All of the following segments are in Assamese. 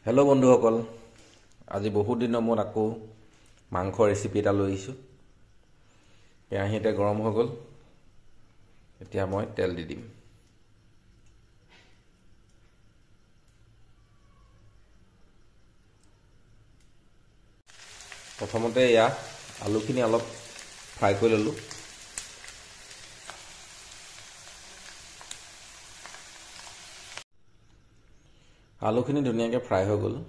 হেল্ল' বন্ধুসকল, আজি বহুত দিনৰ মূৰত আকৌ মাংস ৰেচিপি এটা লৈ আহিছোঁ। কেৰাহী এতিয়া গৰম হৈ গ'ল। এতিয়া মই তেল দি দিম। প্ৰথমতে আলুখিনি অলপ ফ্ৰাই কৰি ল'লোঁ। আলুখিনি ধুনীয়াকৈ ফ্ৰাই হৈ গ'ল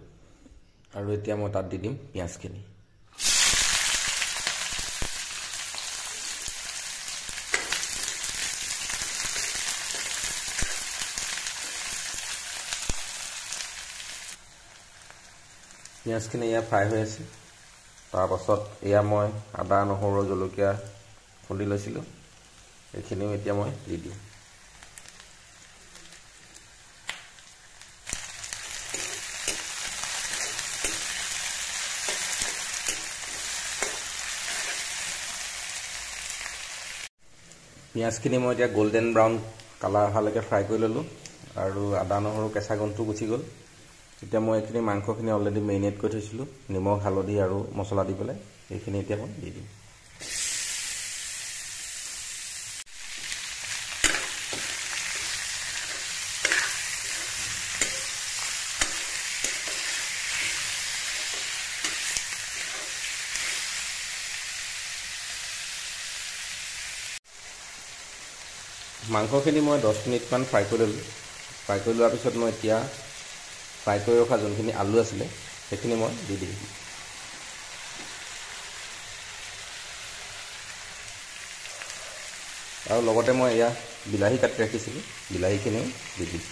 আৰু এতিয়া মই তাত দি দিম পিঁয়াজখিনি। পিঁয়াজখিনি ফ্ৰাই হৈ আছে। তাৰপাছত মই আদা, নহৰু, জলকীয়া খুন্দি লৈছিলোঁ, এইখিনিও এতিয়া মই দি দিম। পিঁয়াজখিনি মই এতিয়া গল্ডেন ব্ৰাউন কালাৰ অহালৈকে ফ্ৰাই কৰি ল'লোঁ আৰু আদা, নহৰু কেঁচা গোন্ধটো গুচি গ'ল। এতিয়া মই এইখিনি মাংসখিনি অলৰেডি মেৰিনেট কৰি থৈছিলোঁ, নিমখ, হালধি আৰু মছলা দি পেলাই। এইখিনি এতিয়া মই দি দিম। মাংসখিনি মই 10 মিনিটমান ফ্ৰাই কৰি ল'লোঁ। ফ্ৰাই কৰি লোৱাৰ পিছত মই এতিয়া ফ্ৰাই কৰি ৰখা যোনখিনি আলু আছিলে সেইখিনি মই দি দিম। আৰু লগতে মই বিলাহী কাটি ৰাখিছিলোঁ, বিলাহীখিনিও দি দিম।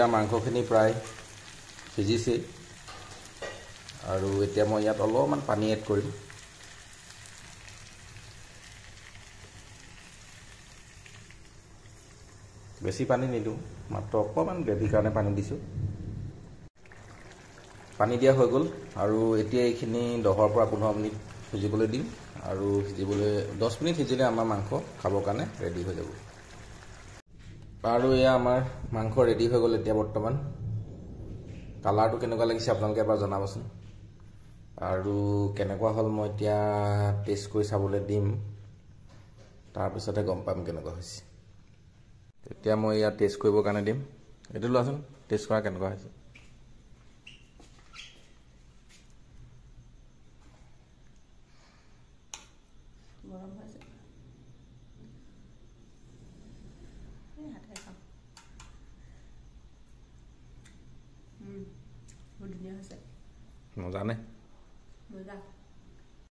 মাংসখিনি প্ৰায় সিজিছেই আৰু এতিয়া মই ইয়াত অলপমান পানী এড কৰিম। বেছি পানী নিদিওঁ, মাত্ৰ অকণমান গ্ৰেভিৰ কাৰণে পানী দিছোঁ। পানী দিয়া হৈ গ'ল আৰু এতিয়া এইখিনি 10 পৰা 15 মিনিট সিজিবলৈ দিম আৰু 10 মিনিট সিজিলে আমাৰ মাংস খাবৰ কাৰণে ৰেডি হৈ যাব। আৰু আমাৰ মাংস ৰেডি হৈ গ'ল। এতিয়া বৰ্তমান কালাৰটো কেনেকুৱা লাগিছে আপোনালোকে এবাৰ জনাবচোন। আৰু কেনেকুৱা হ'ল মই এতিয়া টেষ্ট কৰি চাবলৈ দিম, তাৰপিছতে গম পাম কেনেকুৱা হৈছে। এতিয়া মই টেষ্ট কৰিবৰ কাৰণে দিম। এইটো লোৱাচোন, টেষ্ট কৰা কেনেকুৱা হৈছে। গৰম হৈছে। বহুত ধুনীয়া হৈছে। মজা নে? মজা।